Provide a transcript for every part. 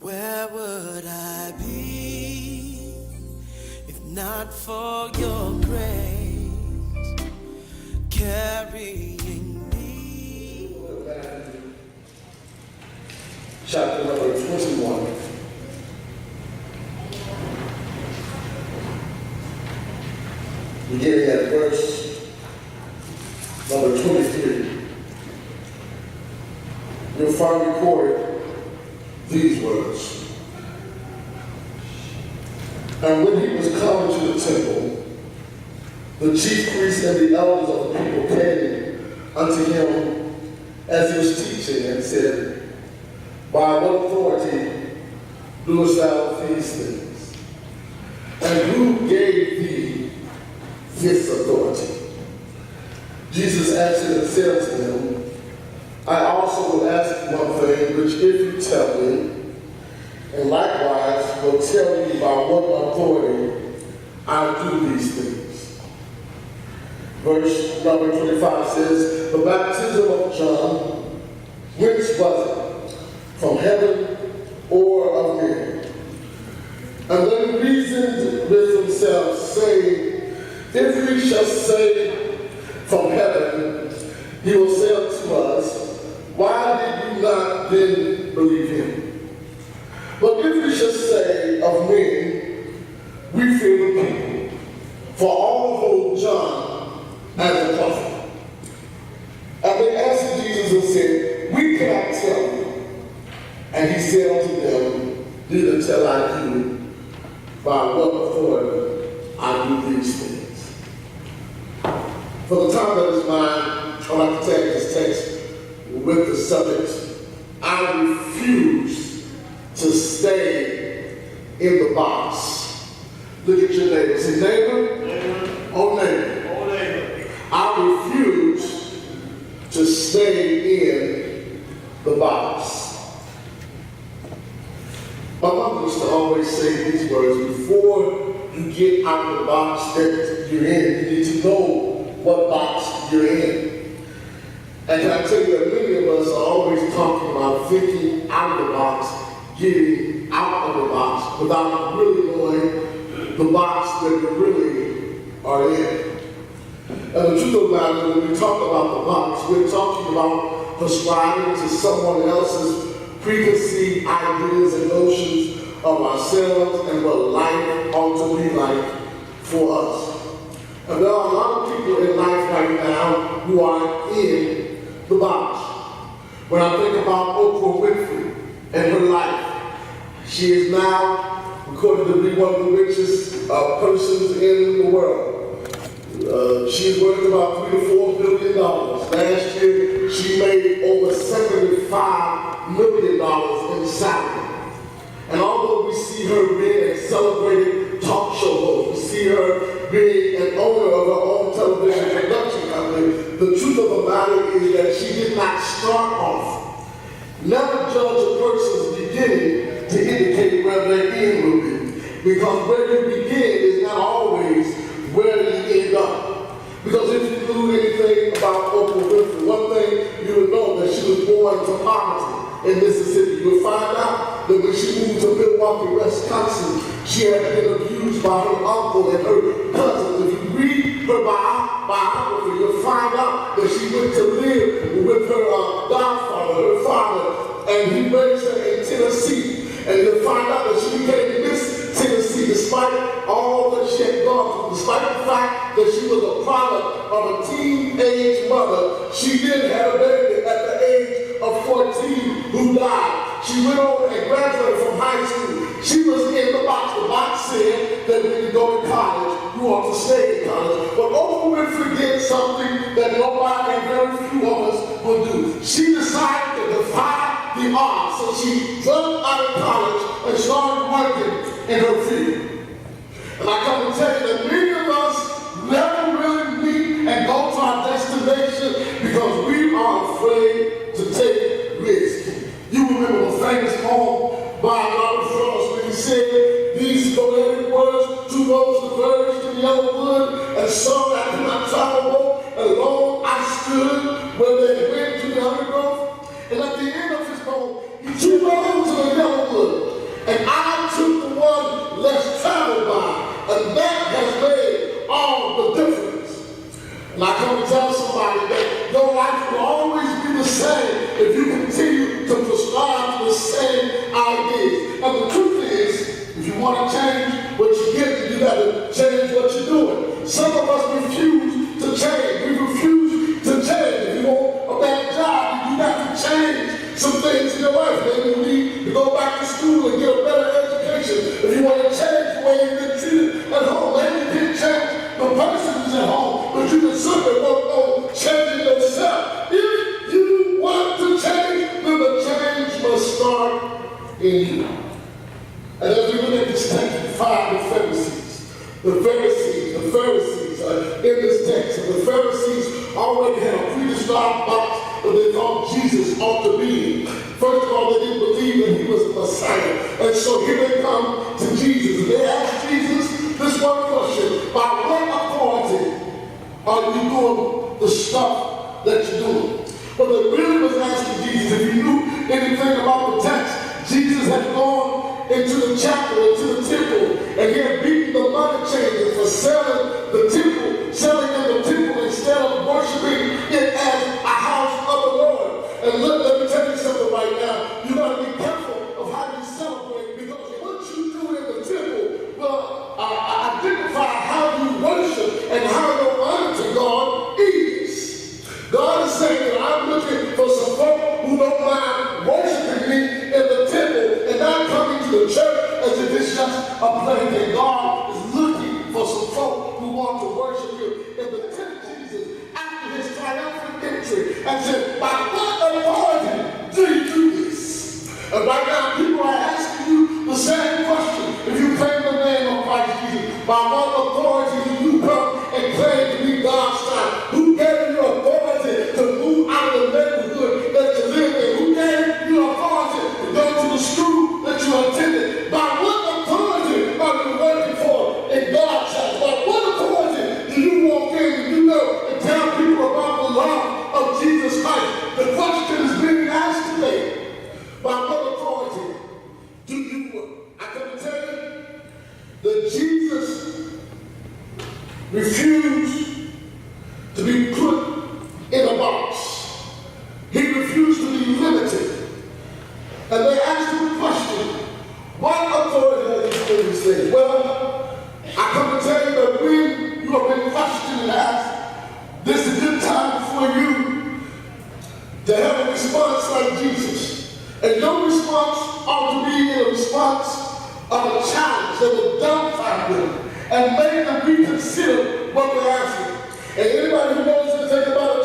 Where would I be if not for your grace carrying me? Chapter number 21. Beginning at verse number 23. You'll find recorded these words. And when he was come to the temple, the chief priests and the elders of the people came unto him as he was teaching and said, By what authority doest thou these things? And who gave thee this authority? Jesus answered and said unto them, I also will ask you one thing, which if you tell me, and likewise will tell you by what authority I do these things. Verse number 25 says, The baptism of John, whence was it? From heaven or of men? And they reasoned with themselves, saying, If we shall say from heaven, he will say unto us, Why did you not then believe him? But if we shall say of men, we fear the people, for all hold John as a prophet. And they answered Jesus and said, We cannot tell you. And he said unto them, Neither tell I you by what authority I do these things. For the time that is mine, I'd like to take this text with the subject, I refuse to stay in the box. Look at your neighbor. Say, neighbor, oh neighbor. Oh neighbor. I refuse to stay in the box. My mother used to always say these words, before you get out of the box that you're in, you need to know what box you're in. And can I tell you that many of us are always talking about thinking out of the box, getting out of the box, without really knowing the box that you really are in. And the truth of the matter is, when we talk about the box, we're talking about prescribing to someone else's preconceived ideas and notions of ourselves and what life ought to be like for us. And there are a lot of people in life right now who are in the box. When I think about Oprah Winfrey and her life, she is now recorded to be one of the richest persons in the world. She's worth about $3 to $4 billion. Last year, she made over $75 million in salary. And although we see her being a celebrated talk show host, we see her being an owner of her own television production company, the truth of the matter is that she did not start off. Never judge a person's beginning to indicate where their end will be. Because where you begin is not always where you end up. Because if you knew anything about Oprah Winfrey, one thing you would know that she was born into poverty in Mississippi. You would find out that when she moved to Milwaukee, Wisconsin, she had been abused by her uncle and her cousins. If you read her biography, you'll find out that she went to live with her godfather, her father, and he raised her in Tennessee. And you'll find out that she became Miss Tennessee despite all that she had gone through, despite the fact that she was a product of a teenage mother. She did have a baby at the age of 14 who died. She went over and graduated from high school. She was in the box. The box said that when you go to college, you ought to stay in college. But Oprah Winfrey did something that nobody and very few of us will do. She decided to defy the odds. So she dropped out of college and started working in her field. And I come to tell you that many of us never really meet and go to our destination because we are afraid to take risks. You remember the famous poem by Robert Frost when he said, These golden words, two rows diverged in yellow wood, and so I could not travel, and long I stood where they went to the undergrowth. And at the end of his poem, he two rows in the yellow wood. same ideas. And the truth is, if you want to change what you're getting, you got to change what you're doing. Some of us refuse to change. We refuse to change. If you want a bad job, you got to change some things in your life. Maybe you need to go back to school and get a better education. If you want to change the way you've been treated at home, maybe you didn't change the person who's at home, but you can certainly work on changing yourself. If you want to change, then the change must start in you. And as we look at this text, we find the Pharisees. The Pharisees are in this text. And the Pharisees already had a predestined box that they thought Jesus ought to be in. First of all, they didn't believe that he was the Messiah. And so here they come to Jesus. And they ask Jesus this one question: by what authority are you doing the stuff that you're doing? But they really was asking Jesus. If you knew anything about the text, Jesus had gone into the chapel, into the temple, and he had beaten the money changers for selling in the temple instead of worshiping it as a house of the Lord. And look, let me tell you something right now. You got to be careful of how you celebrate, because what you do in the temple will identify how you worship and how your honor to God is. God is saying that I'm looking for some folk who don't mind worshiping me in the temple and not coming to the church as if it's just a place. And God is looking for some folk who want to worship him in the temple. Jesus, after his triumphant entry, and said, by what authority do you do this? And right now, people are asking you the same question. If you claim the name of Christ Jesus, by what authority do you come and claim to be God's child? Who gave you authority to move out of the neighborhood that you live in? Who gave you authority to go to the school that you attended? By what authority are you working for in God's house? By what authority do you walk in and you know and tell people about the love of Jesus Christ? The question is being asked today. By what authority do you work? I can tell you that Jesus refused to be put in a box. He refused to be limited. And they asked him the question, what authority has he given these things? Well, I come to tell you that when you have been questioned and asked, this is a good time for you to have a response like Jesus. And your response ought to be a response of a challenge that will dumbfound them and make them reconsider what they're asking. And anybody who knows anything about a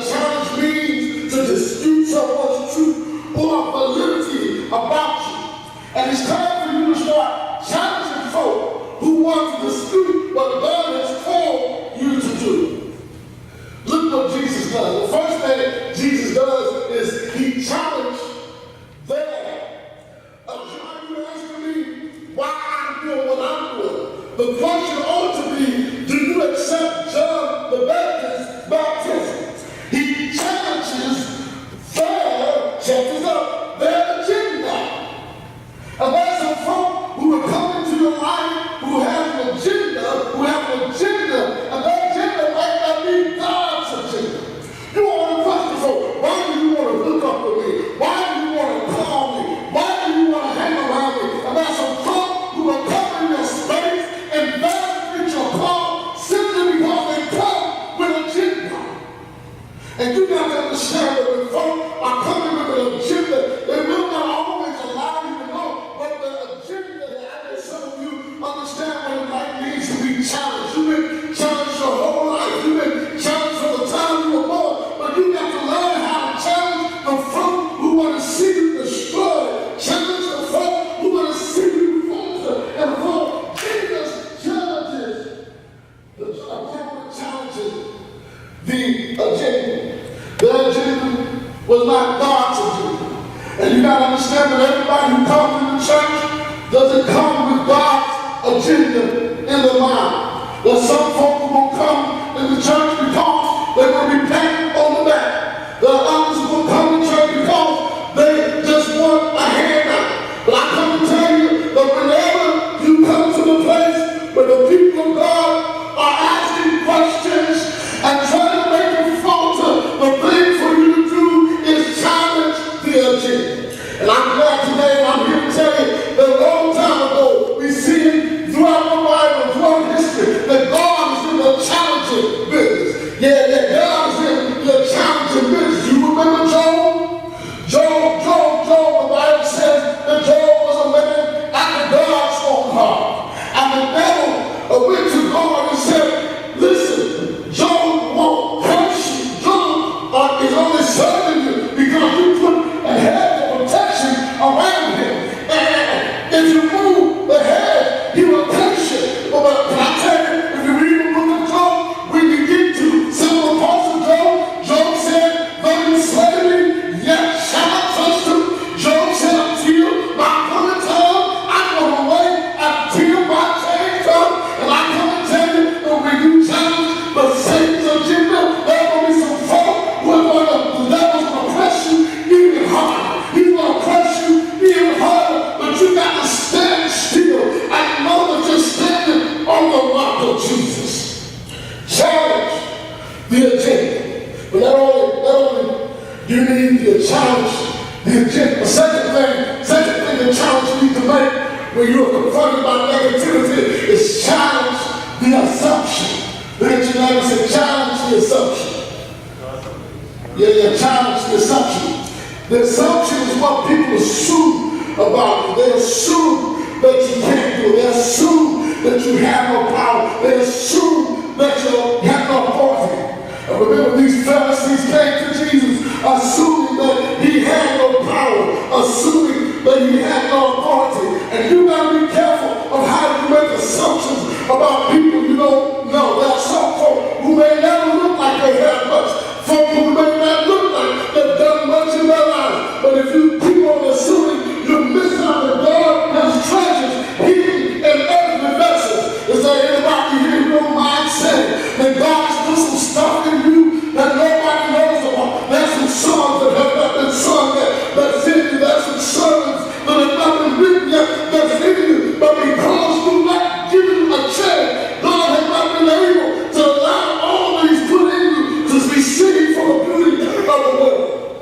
challenge means to dispute someone's truth or validity about you. And it's time for you to start challenging folk who want to dispute what God has called you to do. Look what Jesus does. The first thing Jesus does is he challenged them. Are you asking me why I'm doing what I'm doing? The question ought to be, do you accept John the Baptist's baptism? He challenges their agenda. And there's some folk who are coming to your life who have an agenda, and that agenda might not be God's agenda. You want to question folk, why do you want to look up to me? Why do you want to call me? Why do you want to hang around me? And there's some folk who are coming in your space and validate your call simply because they come with an agenda. And you got to understand that when folk are coming with an agenda, they will not always allow you to know what the agenda is. I know some of you understand what it might mean to be challenged. You've been challenged your whole life. You've been challenged from the time you were born. But you got to learn how to challenge the folk who want to see you destroyed. Challenge the folk who want to see you falter and fall. Jesus challenges the agenda. The agenda was not God's agenda. And you got to understand that everybody who comes to the church doesn't come with God's agenda in their mind. There's some folk who will come in the church because they will be patted on the back. There are others who will come to church because they just want a handout. But I come to tell you that whenever you come to the place where the people of God are asking questions and trying to make you falter, the thing for you to do is challenge the agenda. And I saying, I'm here to tell you that a long time ago, we see it throughout the Bible, throughout history, that God is in the challenging business. Yeah, God is in the challenging business. You remember Job? Job, the Bible says that Job was a man after God's own heart. And the devil went to God and said, listen, Job won't curse you. Job is only serving you because you put a hedge of protection around him. And if you move the hedge, he will curse you. But can I tell you, if you read the book of Job, when you get to some parts of Job, Job said, though you slay me, yet shall I trust him. Job said, until my appointed time, I'm going to wait until my change comes. And I come and tell you that when you challenge the saints of Judah, there will be some folk who are going to, the devil's going to press you even harder. He's going to press you even harder, but you got to stand still and know that you're standing on the rock of Jesus. Challenge the agenda. But not only you need to challenge the agenda. The second thing the challenge you need to make when you are confronted by negativity is challenge the assumption. Look at your neighbor and say, challenge the assumption. Yeah, challenge the assumption. The assumption is what people assume about you. They assume that you can't do it. They assume that you have no power. They assume that you have no authority. And remember, these Pharisees came to Jesus assuming that he had no power, assuming that he had no authority. And you got to be careful of how you make assumptions about people you don't know. There are some folk who may never look like they have much. Folk who may not look like they've done much in their life. But if you keep on assuming, you miss out that God has treasures hidden in every vessel. Is there anybody here who don't mind saying that God has put some stuff in you that nobody knows about? There's some songs that have not been sung yet that's in you. There's some sermons that have not been written yet that's in you. But because you're not given a chance, God has not been able to allow all that he's put in you to be seen for the beauty of the world.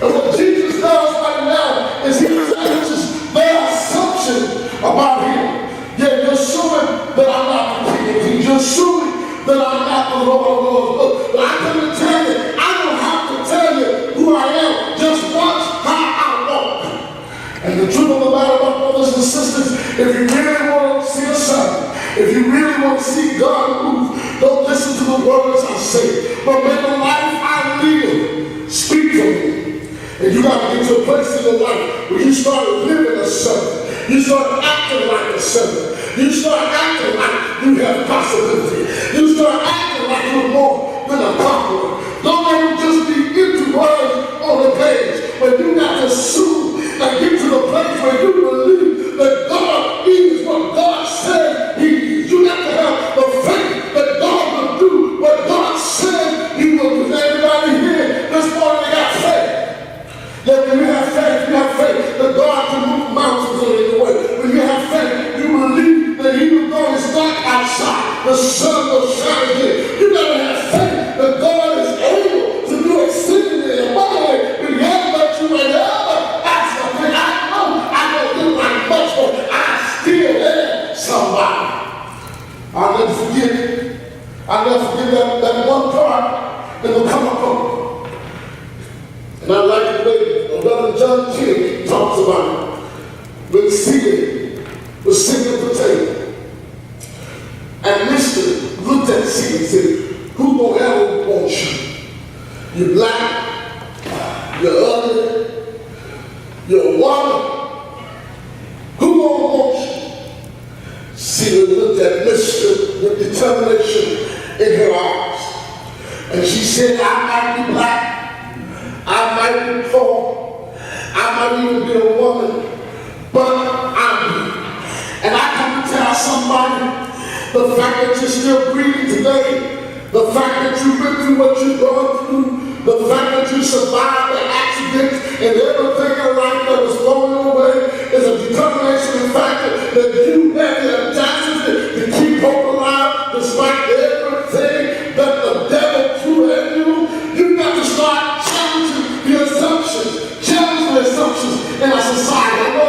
And what Jesus does right now is he challenges their assumption about him. Yeah, you're assuming that I'm not the King of Kings. You're assuming that I'm not the Lord of Lords. But I come to tell you, I don't have to tell you who I am. Just watch how I walk. And the truth of the matter, my brothers and sisters, if you really want to see a sign, if you really want to see God move, don't listen to the words I say, but may the life I live speak for me. And you got to get to a place in your life where you start living a servant. You start acting like a servant. You start acting like you have possibility. You start acting like you're more than a conqueror. Don't let it just be empty words on the page, but you got to assume and get to the place where you believe that God is what God said he is. You got to have the faith that God will do what God said he will do. Everybody here this morning, they got faith. That when you have faith that God can move mountains in your way. When you have faith, you believe that even though it's dark outside, the sun will shine again. You gotta have faith that God is able to do exceedingly abundantly. When you have that you may ever ask for thing. I know I don't look like much, but I still am somebody. I'll never forget that one part in the comic book. And I like the way Brother John King talks about it. When Stephen was singing potato. And Mr. looked at Stephen and said, who gonna ever want you? You're black, you're ugly, you're a woman. Who gonna want you? Stephen looked at Mr. with determination in her eyes. And she said, I might be black. I might be poor, I might even be a woman, but I'm you. And I come to tell somebody, the fact that you're still breathing today, the fact that you went through what you've gone through, the fact that you survived the accidents and everything in life that was going away is a determination factor that you have the audacity to keep hope alive despite everything that the devil threw at you. You've got to start challenging the assumptions in our society.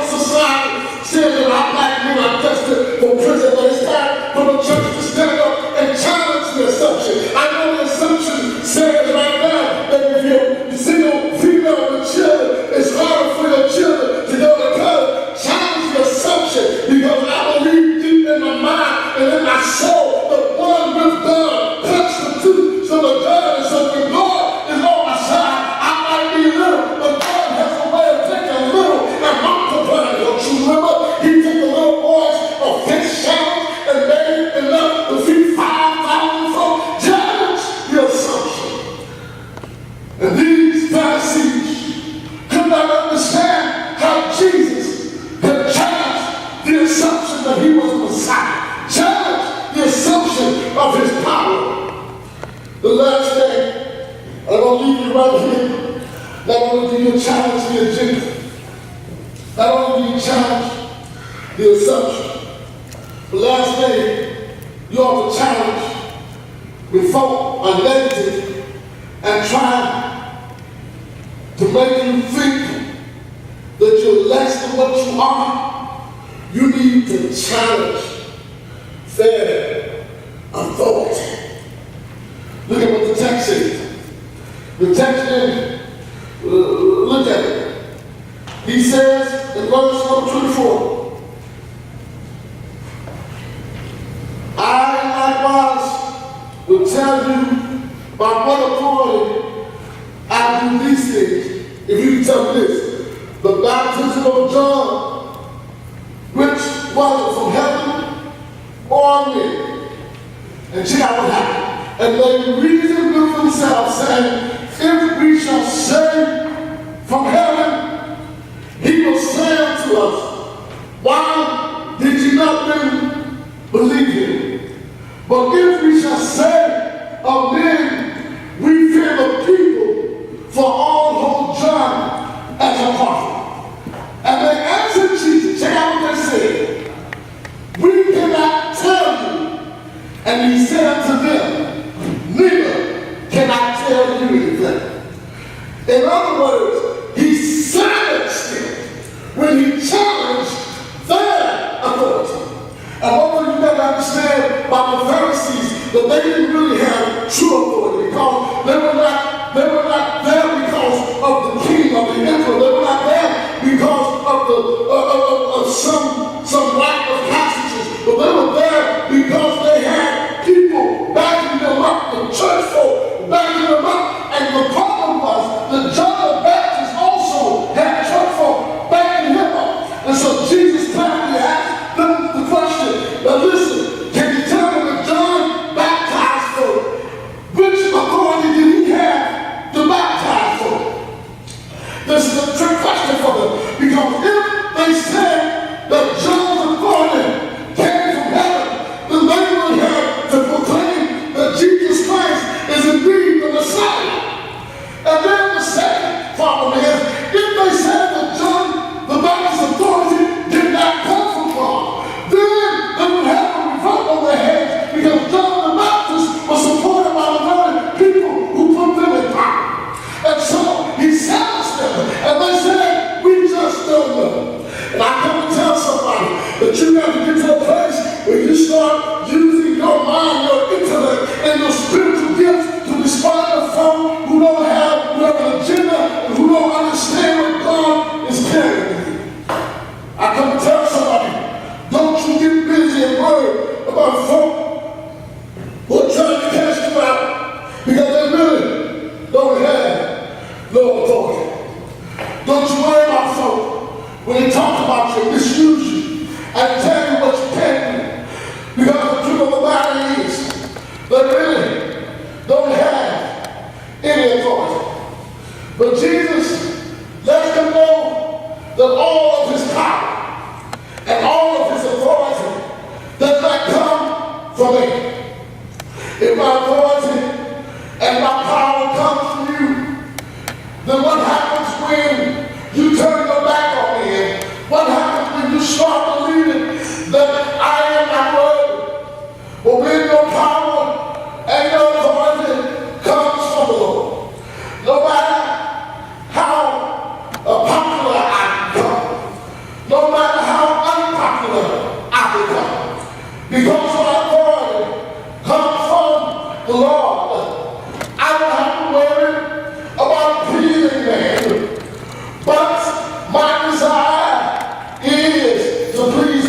says that our black men are destined for prison, but it's time for the church to stand up and challenge the assumption. I know the assumption says right now that if you're single female with children, it's harder for your children to go to college. Challenge the assumption, because I believe deep in my mind and in my soul that one with God constitutes. So the God is so when God is on my side, I might be little, but God has a way of taking little and multiplying. Don't you remember? He took the little boys of fish shells and made enough to feed 5,000 folk. Challenge the assumption. And these Pharisees could not understand how Jesus had challenged the assumption that he was Messiah. Challenge the assumption of his power. The last thing, I'm going to leave you right here. Not only do you challenge the agenda, not only do you challenge the assumption, the last thing, you ought to challenge when folk are negative and try to make you think that you're less than what you are. You need to challenge their authority. Look at what the text says. The text says, look at it. He says in verse 24, I likewise will tell you by what authority I do these things. If you can tell me this, the baptism of John, which was from heaven or men. And check out what happened. And they reasoned with themselves, saying, if we shall say from heaven, he will say unto us, why did you not then believe him? But if we shall say of men, we fear the people, for all hold John as a prophet. And they answered Jesus, check out what they said, we cannot tell you. And he said unto them, neither can I tell you anything. In other words, he silenced them when he challenged their authority. And one thing you got to understand about the Pharisees, that they didn't really have true authority, because they were not there because of the king, of the emperor. They were not there because of some right of passages, but they were there because they had people backing them up, the church folk backing them up. And the problem was that John the Baptist also had church folk backing him up. And so Jesus kindly asked them the question, now listen, can you tell me that John baptized folk? Which authority did he have to baptize folk? This is a trick question for them, because if they said that John's authority came from heaven, then they would have to proclaim that Jesus Christ is indeed the Messiah. And then the second problem is, if they said that John the Baptist's authority did not come from God, then they would have a revolt on their heads, because John the Baptist was supported by the very people who put them in power. And so he silenced them, and they said, we just don't know. And I come to tell somebody that you got to get to a place where you start using your mind, your intellect, and your spiritual gifts to respond to folk who don't have an agenda and who don't understand what God is carrying you. I come to tell somebody, don't you get busy and worried about folk who are trying to cast you out because they really don't have no authority. Don't you worry about folk when they talk about you, misuse you, and tell you what you can't do. Because the truth of the matter is, they really don't have any authority. But Jesus lets them know that all of his power and all of his authority does not come from me. If my authority and my power comes from you, then what happens when you turn your back on me? And what happens when you start believing that I am not worthy? But when your power and your authority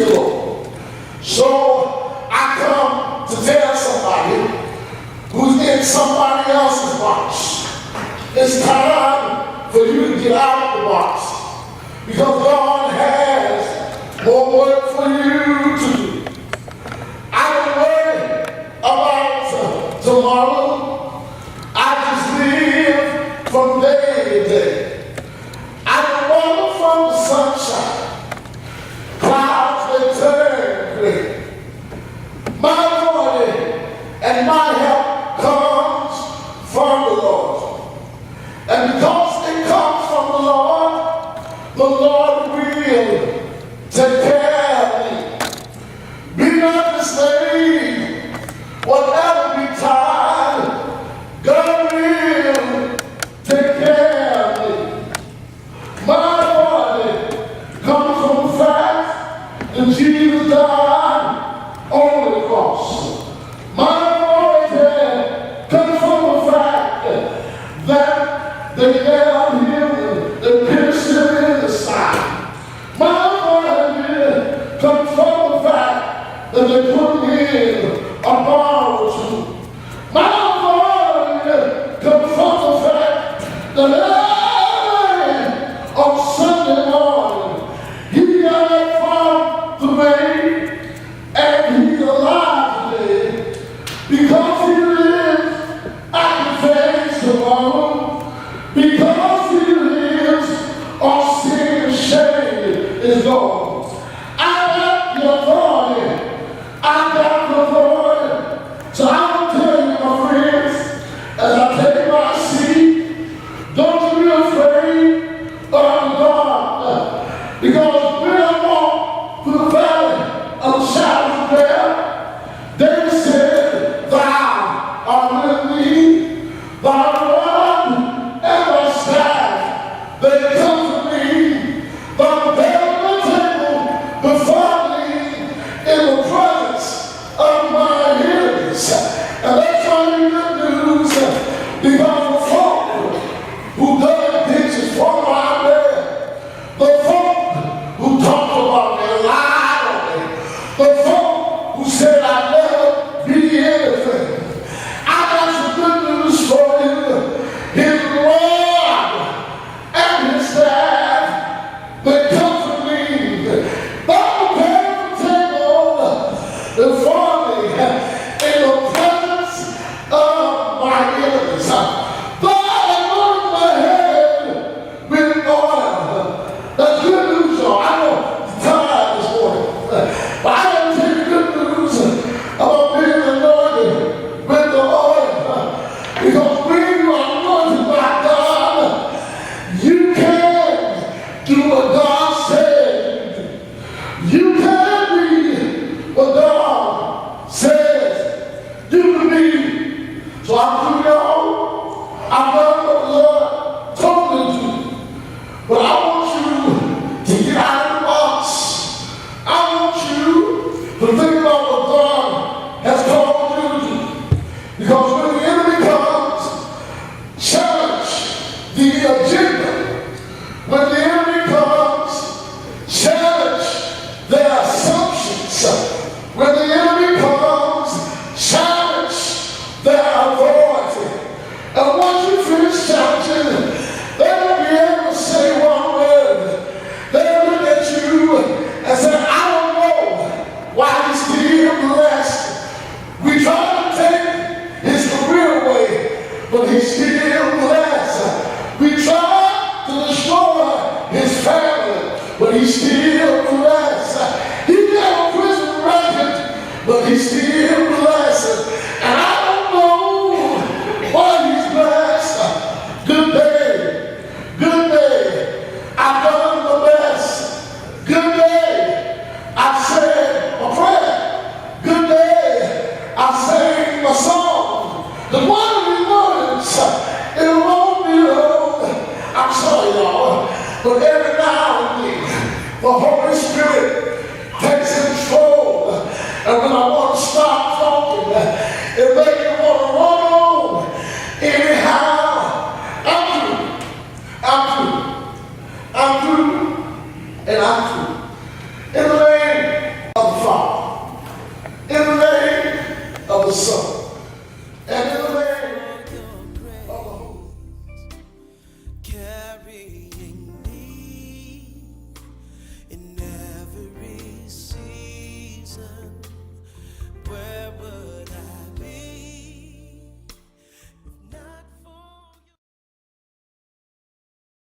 the Lord. So I come to tell somebody who's in somebody else's box. It's time for you to get out of the box, because God has more work for you to do. I don't worry about tomorrow. I just live from day to day. I don't want from the sunshine. Clouds, they turn gray. My morning and my help comes from the Lord. And because it comes from the Lord will take care of me. Be not dismayed, whatever betide, God will take care of me. My body comes from the fact that Jesus died on the cross. My body comes from the fact that they nailed him, they pierced him in the side. My body comes from the fact that they put me in a bar or two. My body comes from the fact that on Sunday morning, he got from the grave, and he's alive today, because he lives, I can face tomorrow, because he lives, all sin and shame is gone. I got the authority, I got the authority, so I will tell you, my friends, as I take my seat, don't you be afraid of the dark, because when I walk through the valley of the shadow of death, David said, thou art with me, thy rod and thy staff, they comfort me, thy prepared the table before me in the presence of my enemies. And that's why you good news, because the folk who dug ditches for my bed, the folk who talked about me, lied on me, the folk who said I'd never be anything. I got some good news for you. His rod and his staff, they comfort me. Thou prepared the table before me in the presence of my enemies. Thou anointed my head with oil. That's good news, y'all. I know it's tired this morning, but I got to tell you good news about being anointed with the oil. Because when you are anointed by God, you can do what God said you do. You can be what God says you can be. So I'm through, y'all. I've done what the Lord told me to do. But I want you to get out of the box. I want you to think about what God has called you to do. Because when the enemy comes, challenge the agenda. When the enemy comes, challenge their assumptions. When the enemy comes, challenge their authority. And once you finish challenging, they won't be able to say one word. They'll look at you and say, I don't know why he's still blessed. We try to take his career away, but he's still blessed. We try to destroy his family, but he's still blessed. He got a prison record, but he's still blessed. And I don't know why he's blessed. Good day, good day. I've done the best. Good day. I've said a prayer. Good day. I've sang a song. The one of these mornings, it won't be long. I'm sorry, y'all, but every now and then, the Holy Spirit takes control. And when I want to stop talking, it makes me want to run on. Anyhow, I'm through, and I'm through.